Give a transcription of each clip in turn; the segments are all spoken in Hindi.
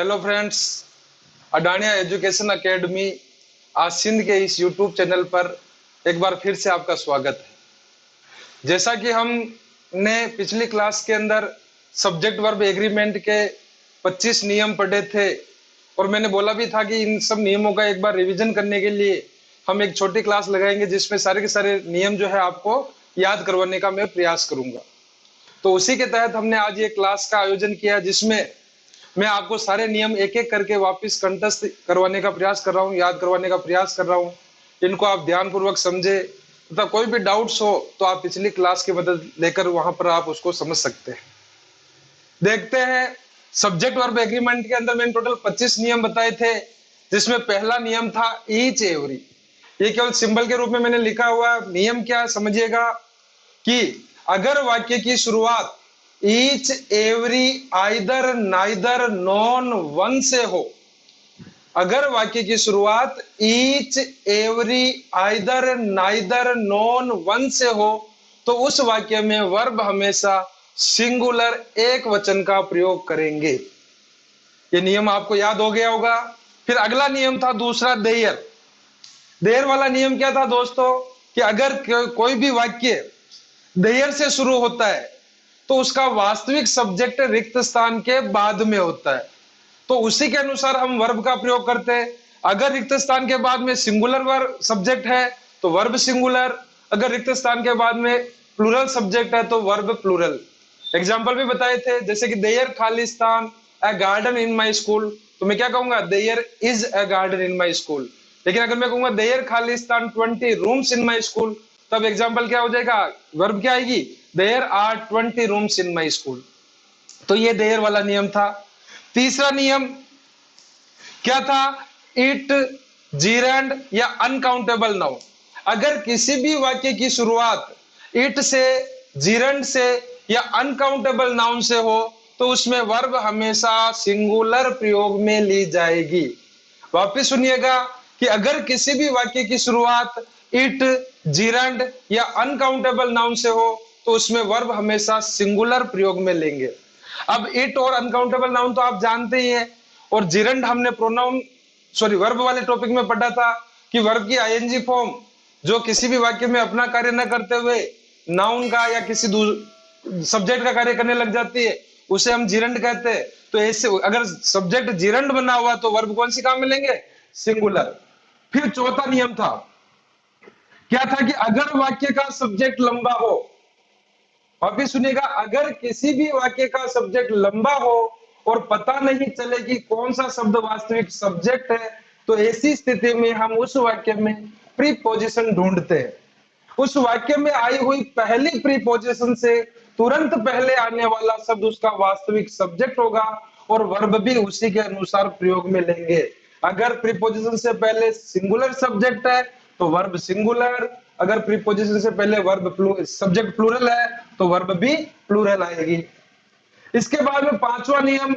हेलो फ्रेंड्स, अडानिया एजुकेशन एकेडमी आज सिंध के इस यूट्यूब चैनल पर एक बार फिर से आपका स्वागत है। जैसा कि हमने पिछली क्लास के अंदर सब्जेक्ट वर्ब एग्रीमेंट के 25 नियम पढ़े थे और मैंने बोला भी था कि इन सब नियमों का एक बार रिवीजन करने के लिए हम एक छोटी क्लास लगाएंगे जिसमें सारे के सारे नियम जो है आपको याद करवाने का मैं प्रयास करूंगा। तो उसी के तहत हमने आज ये क्लास का आयोजन किया जिसमें मैं आपको सारे नियम एक एक करके वापस कंठस्थ करवाने का प्रयास कर रहा हूँ, याद करवाने का प्रयास कर रहा हूँ। इनको आप ध्यानपूर्वक समझे तथा कोई भी डाउट्स हो तो आप पिछली क्लास की मदद लेकर वहां पर आप उसको समझ सकते हैं। देखते हैं, सब्जेक्ट वर्ब एग्रीमेंट के अंदर मैंने टोटल 25 नियम बताए थे जिसमें पहला नियम था ईच एवरी। ये केवल सिंबल के रूप में मैंने लिखा हुआ नियम क्या है समझिएगा कि अगर वाक्य की शुरुआत each every either neither non one से हो, अगर वाक्य की शुरुआत each every either neither non one से हो तो उस वाक्य में वर्ब हमेशा सिंगुलर एक वचन का प्रयोग करेंगे। ये नियम आपको याद हो गया होगा। फिर अगला नियम था दूसरा देयर। देयर वाला नियम क्या था दोस्तों कि अगर कोई भी वाक्य देयर से शुरू होता है तो उसका वास्तविक सब्जेक्ट रिक्त स्थान के बाद में होता है, तो उसी के अनुसार हम वर्ब का प्रयोग करते हैं। अगर रिक्त स्थान के बाद में सिंगुलर वर्ब सब्जेक्ट है तो वर्ब सिंगुलर, अगर रिक्त स्थान के बाद में प्लूरल सब्जेक्ट है तो वर्ब प्लूरल। एग्जाम्पल भी बताए थे, जैसे कि देयर खालिस्तान a garden in my school, तो मैं क्या कहूंगा there is a garden in my school. लेकिन अगर मैं कहूंगा देयर खालिस्तान 20 रूम्स इन माई स्कूल, तब एग्जाम्पल क्या हो जाएगा, वर्ब क्या आएगी, there are 20 rooms in my school. तो ये देयर वाला नियम था। तीसरा नियम क्या था, इट जीरेंड या अनकाउंटेबल नाउन। अगर किसी भी वाक्य की शुरुआत इट से, जीरेंड से या अनकाउंटेबल नाउन से हो तो उसमें वर्ब हमेशा सिंगुलर प्रयोग में ली जाएगी। वापिस सुनिएगा कि अगर किसी भी वाक्य की शुरुआत इट, जीरेंड या अनकाउंटेबल नाउन से हो तो उसमें वर्ब हमेशा सिंगुलर प्रयोग में लेंगे। अब इट और अनकाउंटेबल नाउन तो आप जानते ही हैं, और जीरेंड हमने प्रोनाउन वर्ब वाले टॉपिक में पढ़ा था कि वर्ब की आईएनजी फॉर्म जो किसी भी वाक्य में अपना कार्य न करते हुए नाउन का या किसी सब्जेक्ट का कार्य करने लग जाती है उसे हम जीरेंड कहते हैं। तो ऐसे अगर सब्जेक्ट जीरेंड बना हुआ तो वर्ब कौन सी काम में लेंगे, सिंगुलर। फिर चौथा नियम था, क्या था कि अगर वाक्य का सब्जेक्ट लंबा हो, वापिस सुनिएगा, अगर किसी भी वाक्य का सब्जेक्ट लंबा हो और पता नहीं चले कि कौन सा शब्द वास्तविक सब्जेक्ट है तो ऐसी स्थिति में हम उस वाक्य में प्रीपोजिशन ढूंढते हैं। उस वाक्य में आई हुई पहली प्रीपोजिशन से तुरंत पहले आने वाला शब्द उसका वास्तविक सब्जेक्ट होगा और वर्ब भी उसी के अनुसार प्रयोग में लेंगे। अगर प्रीपोजिशन से पहले सिंगुलर सब्जेक्ट है तो वर्ब सिंगुलर, अगर प्रीपोजिशन से पहले वर्ब सब्जेक्ट प्लूरल है तो वर्ब भी प्लूरल आएगी। इसके बाद में पांचवा नियम,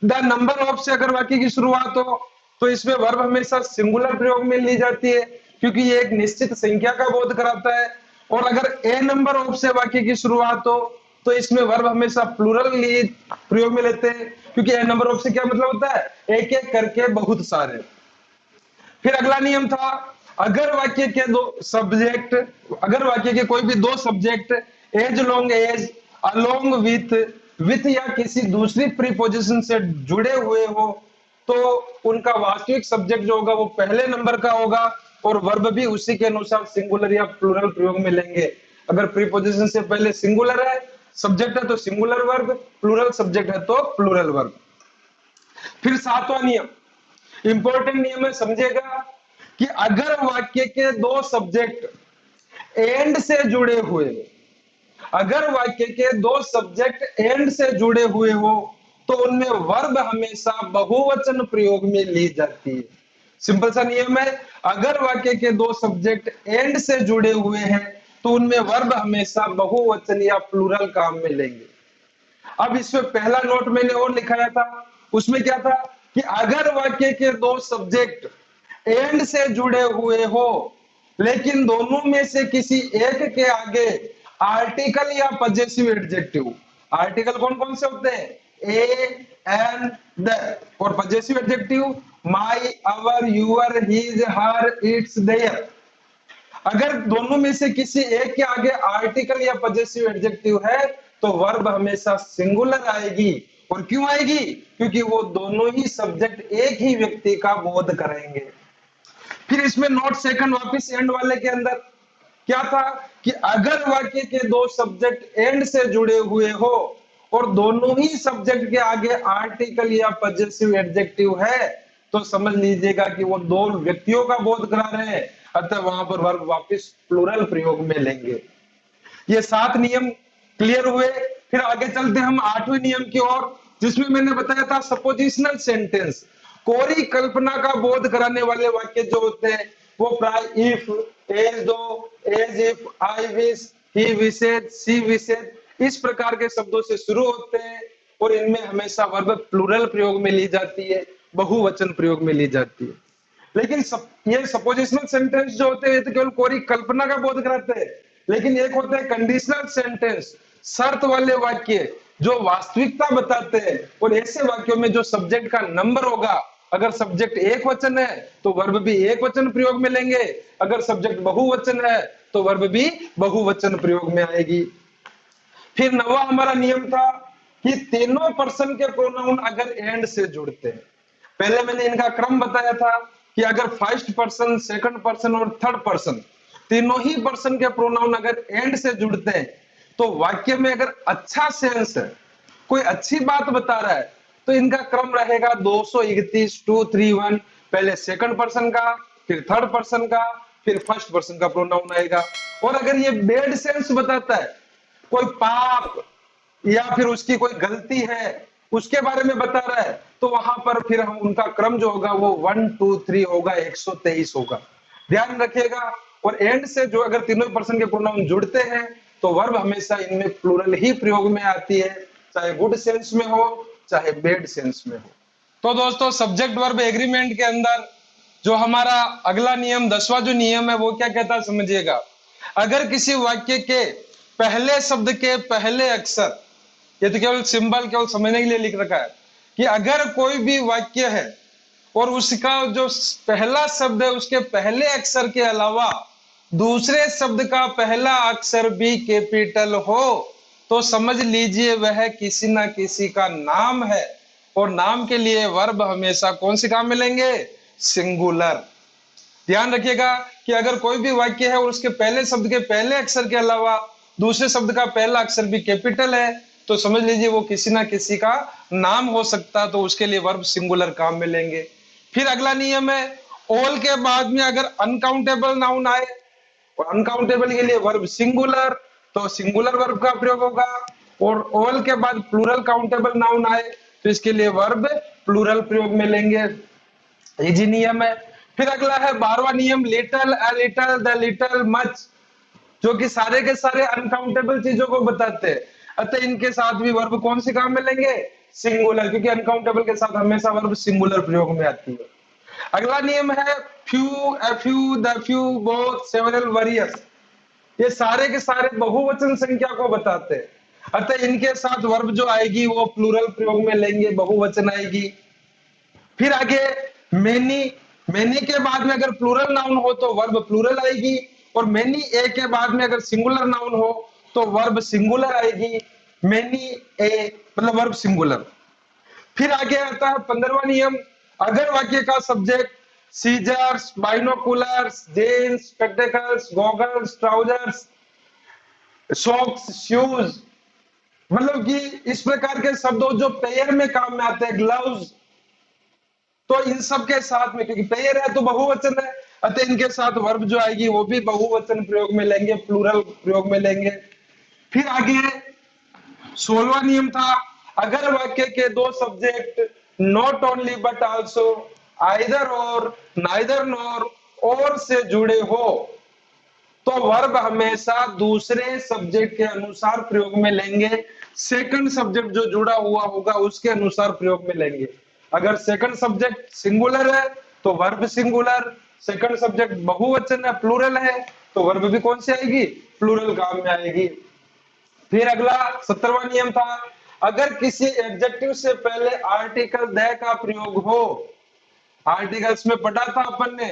द नंबर ऑफ से अगर वाक्य की शुरुआत हो तो इसमें वर्ब हमेशा सिंगुलर प्रयोग में ली जाती है क्योंकि ये एक निश्चित संख्या का बोध कराता है। और अगर ए नंबर ऑफ से वाक्य की शुरुआत हो तो इसमें वर्ब हमेशा प्लूरल प्रयोग में लेते हैं क्योंकि ए नंबर ऑफ से क्या मतलब होता है, एक एक करके बहुत सारे। फिर अगला नियम था, अगर वाक्य के दो सब्जेक्ट, अगर वाक्य के कोई भी दो subject as long as, along with या किसी दूसरी प्रीपोजिशन से जुड़े हुए हो तो उनका वास्तविक सब्जेक्ट जो होगा वो पहले नंबर का होगा और वर्ब भी उसी के अनुसार सिंगुलर या प्लूरल प्रयोग में लेंगे। अगर प्रीपोजिशन से पहले सिंगुलर है सब्जेक्ट है तो सिंगुलर वर्ब, प्लूरल सब्जेक्ट है तो प्लूरल वर्ब। फिर सातवां नियम इंपॉर्टेंट नियम है, समझिएगा कि अगर वाक्य के दो सब्जेक्ट एंड से जुड़े हुए, अगर वाक्य के दो सब्जेक्ट एंड से जुड़े हुए हो तो उनमें वर्ब हमेशा बहुवचन प्रयोग में ली जाती है। सिंपल सा नियम है, अगर वाक्य के दो सब्जेक्ट एंड से जुड़े हुए हैं तो उनमें वर्ब हमेशा बहुवचन या प्लूरल काम में लेंगे। अब इसमें पहला नोट मैंने और लिखाया था, उसमें क्या था कि अगर वाक्य के दो सब्जेक्ट एंड से जुड़े हुए हो लेकिन दोनों में से किसी एक के आगे आर्टिकल या पजेसिव एडजेक्टिव, आर्टिकल कौन कौन से होते हैं, ए, एंड द। और possessive adjective my, our, your, his, her, its, their. अगर दोनों में से किसी एक के आगे आर्टिकल या पजेसिव एडजेक्टिव है तो वर्ब हमेशा सिंगुलर आएगी। और क्यों आएगी? क्योंकि वो दोनों ही सब्जेक्ट एक ही व्यक्ति का बोध करेंगे। फिर इसमें नॉट सेकंड वापस एंड वाले के अंदर क्या था कि अगर वाक्य के दो सब्जेक्ट एंड से जुड़े हुए हो और दोनों ही सब्जेक्ट के आगे आर्टिकल या पजेसिव एडजेक्टिव है तो समझ लीजिएगा कि वो दो व्यक्तियों का बोध करा रहे हैं, अतः वहां पर वर्ब वापस प्लूरल प्रयोग में लेंगे। ये 7 नियम क्लियर हुए। फिर आगे चलते हम 8वें नियम की ओर, जिसमें मैंने बताया था सपोजिशनल सेंटेंस, कोरी कल्पना का बोध कराने वाले वाक्य जो होते हैं वो प्राय इफ, एज दो, एज इफ, आई विश, ही विशेड, सी विशेड, इस प्रकार के शब्दों से शुरू होते हैं और इनमें हमेशा वर्ब प्लूरल प्रयोग में ली जाती है, बहुवचन प्रयोग में ली जाती है। लेकिन ये सपोजिशनल सेंटेंस जो होते हैं तो केवल कोरी कल्पना का बोध कराते हैं। लेकिन एक होते हैं कंडीशनल सेंटेंस, शर्त वाले वाक्य जो वास्तविकता बताते हैं, और ऐसे वाक्यों में जो सब्जेक्ट का नंबर होगा, अगर सब्जेक्ट एक वचन है तो वर्ब भी एक वचन प्रयोग में लेंगे, अगर सब्जेक्ट बहुवचन है तो वर्ब भी बहुवचन प्रयोग में आएगी। फिर 9वां हमारा नियम था कि तीनों पर्सन के प्रोनाउन अगर एंड से जुड़ते हैं, पहले मैंने इनका क्रम बताया था कि अगर फर्स्ट पर्सन, सेकंड पर्सन और थर्ड पर्सन, तीनों ही पर्सन के प्रोनाउन अगर एंड से जुड़ते हैं तो वाक्य में अगर अच्छा सेंस है, कोई अच्छी बात बता रहा है, तो इनका क्रम रहेगा 231 231, पहले सेकंड पर्सन का, फिर थर्ड पर्सन का, फिर फर्स्ट पर्सन का प्रोनाउन आएगा। और अगर ये बैड सेंस बताता है, कोई पाप या फिर उसकी कोई गलती है उसके बारे में बता रहा है, तो वहां पर फिर हम उनका क्रम जो होगा वो 1 2 3 होगा, 123 होगा, ध्यान रखिएगा। और एंड से जो अगर तीनों पर्सन के प्रोनाउन जुड़ते हैं तो वर्ब हमेशा इनमें प्लूरल ही प्रयोग में आती है, चाहे गुड सेंस में हो चाहे बैड सेंस में हो। तो दोस्तों सब्जेक्ट वर्ब एग्रीमेंट के अंदर जो हमारा अगला नियम 10वां जो नियम है वो क्या कहता है समझिएगा। अगर किसी वाक्य के पहले शब्द के पहले अक्षर, ये तो केवल सिंबल केवल समझने के लिए लिख रखा है कि अगर कोई भी वाक्य है और उसका जो पहला शब्द है उसके पहले अक्षर के अलावा दूसरे शब्द का पहला अक्षर भी कैपिटल हो तो समझ लीजिए वह किसी ना किसी का नाम है, और नाम के लिए वर्ब हमेशा कौन सी काम में लेंगे? सिंगुलर। ध्यान रखिएगा कि अगर कोई भी वाक्य है और उसके पहले शब्द के पहले अक्षर के अलावा दूसरे शब्द का पहला अक्षर भी कैपिटल है तो समझ लीजिए वो किसी ना किसी का नाम हो सकता है, तो उसके लिए वर्ब सिंगुलर काम में लेंगे। फिर अगला नियम है ऑल के बाद में अगर अनकाउंटेबल नाउन आए और अनकाउंटेबल के लिए वर्ब सिंगुलर, तो सिंगुलर वर्ब का प्रयोग होगा। और ऑल के बाद प्लूरल काउंटेबल नाउन आए तो इसके लिए वर्ब प्लूरल प्रयोग में लेंगे। इजी नियम है। फिर अगला है 12वां नियम little, a little, the little, much, जो कि सारे के सारे अनकाउंटेबल चीजों को बताते हैं, अतः इनके साथ भी वर्ब कौन से काम में लेंगे? सिंगुलर, क्योंकि अनकाउंटेबल के साथ हमेशा वर्ब सिंगुलर प्रयोग में आती है। अगला नियम है few, a few, the few, both, several, various, ये सारे के सारे बहुवचन संख्या को बताते हैं, अतः इनके साथ वर्ब जो आएगी वो प्लूरल प्रयोग में लेंगे, बहुवचन आएगी। फिर आगे मेनी, मेनी के बाद में अगर प्लूरल नाउन हो तो वर्ब प्लूरल आएगी, और मेनी ए के बाद में अगर सिंगुलर नाउन हो तो वर्ब सिंगुलर आएगी, मेनी ए मतलब वर्ब सिंगुलर। फिर आगे आता है 15वां नियम, अगर वाक्य का subject scissors, binoculars, jeans, spectacles, goggles, trousers, socks, shoes, मतलब कि इस प्रकार के शब्दों जो पेयर में काम में आते हैं, ग्लव्स, तो इन सब के साथ में क्योंकि पेयर है तो बहुवचन है, अतः इनके साथ वर्ब जो आएगी वो भी बहुवचन प्रयोग में लेंगे, प्लूरल प्रयोग में लेंगे। फिर आगे 16वां नियम था अगर वाक्य के दो subject not only but also, either और, नाइदर नॉर, और से जुड़े हो तो वर्ब हमेशा दूसरे सब्जेक्ट के अनुसार प्रयोग में लेंगे, सेकंड सब्जेक्ट जो जुड़ा हुआ होगा उसके अनुसार प्रयोग में लेंगे। अगर सेकंड सब्जेक्ट सिंगुलर है तो वर्ब सिंगुलर, सेकंड सब्जेक्ट बहुवचन है, प्लूरल है, तो वर्ब भी कौन सी आएगी? प्लूरल काम में आएगी। फिर अगला 17वां नियम था अगर किसी एडजेक्टिव से पहले आर्टिकल द का प्रयोग हो, आर्टिकल्स में पढ़ा था अपन ने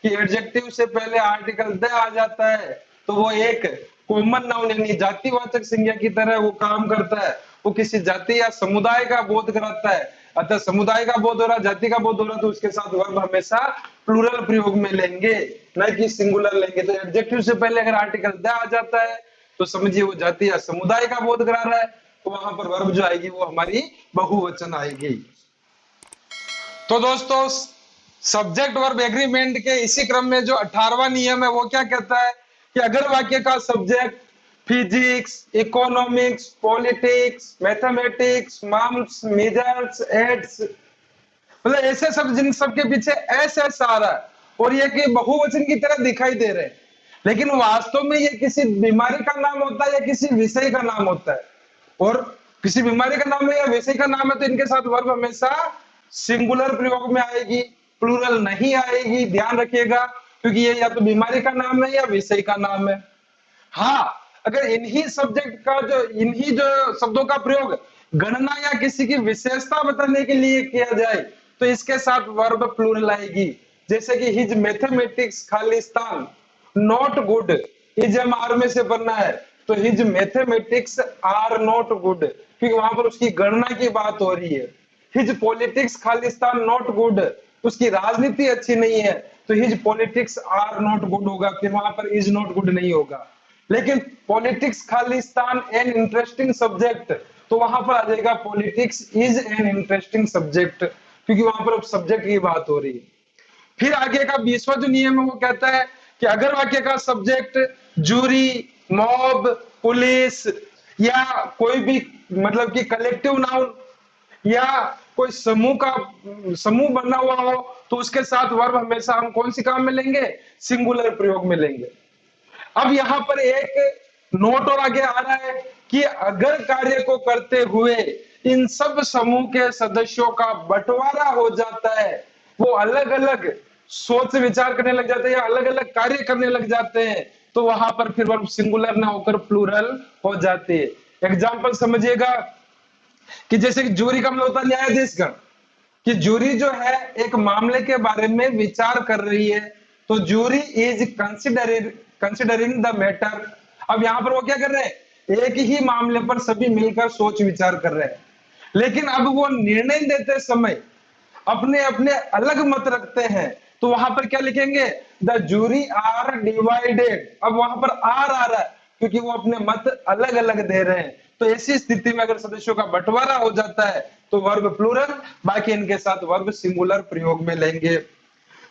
कि एडजेक्टिव से पहले आर्टिकल द आ जाता है तो वो एक कॉमन नाउन यानी जातिवाचक संज्ञा की तरह वो काम करता है, वो किसी जाति या समुदाय का बोध कराता है। अतः समुदाय का बोध हो रहा, जाति का बोध हो रहा, तो उसके साथ वर्ब हमेशा प्लूरल प्रयोग में लेंगे, न कि सिंगुलर लेंगे। तो एडजेक्टिव से पहले अगर आर्टिकल द आ जाता है तो समझिए वो जाति या समुदाय का बोध करा रहा है, तो वहां पर वर्ब जो आएगी वो हमारी बहुवचन आएगी। तो दोस्तों सब्जेक्ट वर्ब एग्रीमेंट के इसी क्रम में जो 18वां नियम है वो क्या कहता है कि अगर वाक्य का subject physics, economics, politics, mathematics, mumps, measles, AIDS, मतलब ऐसे सब जिन सब के पीछे एस एस आ रहा है और ये कि बहुवचन की तरह दिखाई दे रहे हैं, लेकिन वास्तव में ये किसी बीमारी का नाम होता है या किसी विषय का नाम होता है, और किसी बीमारी का नाम है या विषय का नाम है तो इनके साथ वर्ब हमेशा सिंगुलर प्रयोग में आएगी, प्लूरल नहीं आएगी, ध्यान रखिएगा, क्योंकि ये या तो बीमारी का नाम है या विषय का नाम है। हाँ, अगर इन्हीं जो शब्दों का प्रयोग गणना या किसी की विशेषता बताने के लिए किया जाए तो इसके साथ वर्ब प्लूरल आएगी। जैसे कि हिज मैथमेटिक्स खालिस्तान नॉट गुड, हिज हम आर में से बनना है तो his mathematics are not good, क्योंकि वहां पर उसकी गणना की बात हो रही है। हिज पॉलिटिक्स खालिस्तान नॉट गुड, उसकी राजनीति अच्छी नहीं है तो his politics are not good होगा, फिर वहां पर इज नॉट गुड नहीं होगा। लेकिन politics Khalistan an interesting subject, तो वहां पर आ जाएगा politics is an interesting subject, क्योंकि वहां पर सब्जेक्ट की बात हो रही है। फिर आगे का 20वां जो नियम है वो कहता है कि अगर वाक्य का सब्जेक्ट जूरी, मॉब, पुलिस या कोई भी मतलब कि कलेक्टिव नाउन या कोई समूह बना हुआ हो तो उसके साथ वर्ब हमेशा हम कौन सी काम में लेंगे, सिंगुलर प्रयोग में लेंगे। अब यहां पर एक नोट और आगे आ रहा है कि अगर कार्य को करते हुए इन सब समूह के सदस्यों का बंटवारा हो जाता है, वो अलग अलग सोच विचार करने लग जाते हैं या अलग अलग कार्य करने लग जाते हैं, तो वहां पर फिर वर्ब सिंगुलर ना होकर प्लूरल हो जाती है। एग्जाम्पल समझिएगा कि जैसे कि जूरी का मतलब होता है न्यायाधीशगण, कि जूरी जो है एक मामले के बारे में विचार कर रही है, तो jury is considering the matter. अब यहां पर वो क्या कर रहे हैं, एक ही मामले पर सभी मिलकर सोच विचार कर रहे हैं, लेकिन अब वो निर्णय देते समय अपने अपने अलग मत रखते हैं, तो वहां पर क्या लिखेंगे, द जूरी आर डिवाइडेड। अब वहां पर आर आ रहा है क्योंकि वो अपने मत अलग अलग दे रहे हैं। तो ऐसी स्थिति में अगर सदस्यों का बंटवारा हो जाता है तो वर्ब प्लूरल, बाकी इनके साथ वर्ब सिंगुलर प्रयोग में लेंगे।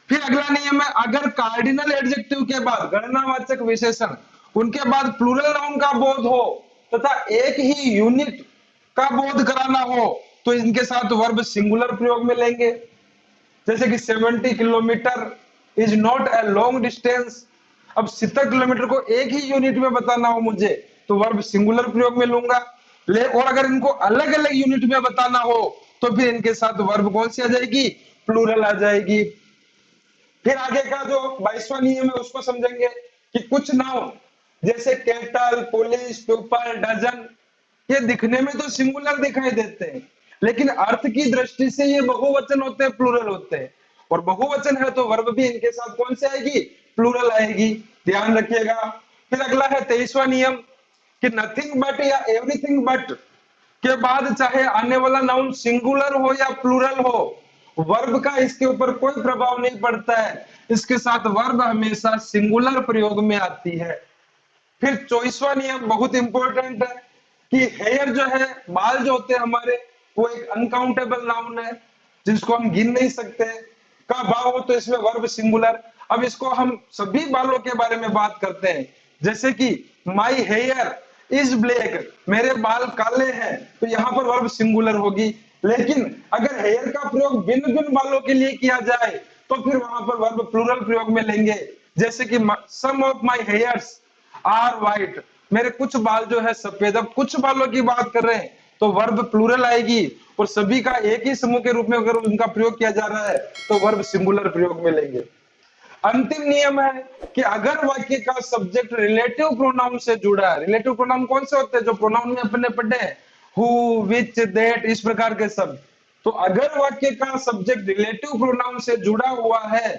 फिर अगला नियम है, अगर कार्डिनल एडजेक्टिव के बाद गणनावाचक विशेषण उनके बाद प्लूरल नाउन का बोध हो तथा एक ही यूनिट का बोध कराना हो तो इनके साथ वर्ब सिंगुलर प्रयोग में लेंगे। जैसे कि 70 kilometre is not a long distance. अब 70 किलोमीटर को एक ही यूनिट में बताना हो मुझे तो वर्ब सिंगुलर प्रयोग में लूंगा। और अगर इनको अलग अलग यूनिट में बताना हो तो फिर इनके साथ वर्ब कौन सी आ जाएगी, प्लूरल आ जाएगी। फिर आगे का जो 22वां नियम है उसको समझेंगे कि कुछ नाउन जैसे कैटल, पुलिस, पीपल, डजन, ये दिखने में तो सिंगुलर दिखाई देते हैं, लेकिन अर्थ की दृष्टि से ये बहुवचन होते हैं, प्लूरल होते हैं। और बहुवचन है तो वर्ब भी इनके साथ कौन से आएगी, प्लूरल आएगी, ध्यान रखिएगा। फिर अगला है 23वां नियम कि नथिंग बट या एवरीथिंग बट के बाद चाहे आने वाला नाउन सिंगुलर हो या प्लूरल हो, वर्ब का इसके ऊपर कोई प्रभाव नहीं पड़ता है, इसके साथ वर्ब हमेशा सिंगुलर प्रयोग में आती है। फिर 24वां नियम बहुत इंपॉर्टेंट है कि हेयर जो है, बाल जो होते हैं हमारे, वो एक अनकाउंटेबल नाउन है जिसको हम गिन नहीं सकते का भाव हो तो इसमें वर्ब सिंगुलर। अब इसको हम सभी बालों के बारे में बात करते हैं, जैसे कि माई हेयर इज ब्लैक, मेरे बाल काले हैं, तो यहाँ पर वर्ब सिंगुलर होगी। लेकिन अगर हेयर का प्रयोग भिन्न भिन्न बालों के लिए किया जाए तो फिर वहां पर वर्ब प्लूरल प्रयोग में लेंगे। जैसे कि some of my hairs are white, मेरे कुछ बाल जो है सफेद। अब कुछ बालों की बात कर रहे हैं तो वर्ब प्लूरल आएगी, और सभी का एक ही समूह के रूप में अगर उनका प्रयोग किया जा रहा है तो वर्ब सिंगुलर प्रयोग में लेंगे। अंतिम नियम है कि अगर वाक्य का सब्जेक्ट रिलेटिव प्रोनाउन से जुड़ा है, रिलेटिव प्रोनाउन कौन से होते हैं जो प्रोनाउन में अपने पढ़े हैं, हु, विच, दैट, इस प्रकार के शब्द। तो अगर वाक्य का सब्जेक्ट रिलेटिव प्रोनाउन से जुड़ा हुआ है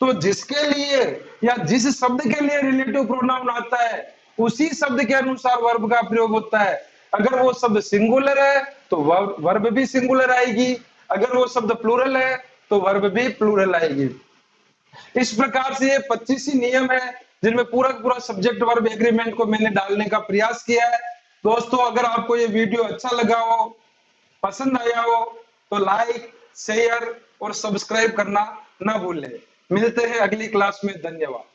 तो जिसके लिए या जिस शब्द के लिए रिलेटिव प्रोनाउन आता है उसी शब्द के अनुसार वर्ब का प्रयोग होता है। अगर वो शब्द सिंगुलर है तो वर्ब भी सिंगुलर आएगी, अगर वो शब्द प्लूरल है तो वर्ब भी प्लूरल आएगी। इस प्रकार से ये 25 ही नियम है जिनमें पूरा पूरा सब्जेक्ट वर्ब एग्रीमेंट को मैंने डालने का प्रयास किया है। दोस्तों, अगर आपको ये वीडियो अच्छा लगा हो, पसंद आया हो, तो लाइक, शेयर और सब्सक्राइब करना ना भूलें। मिलते हैं अगली क्लास में। धन्यवाद।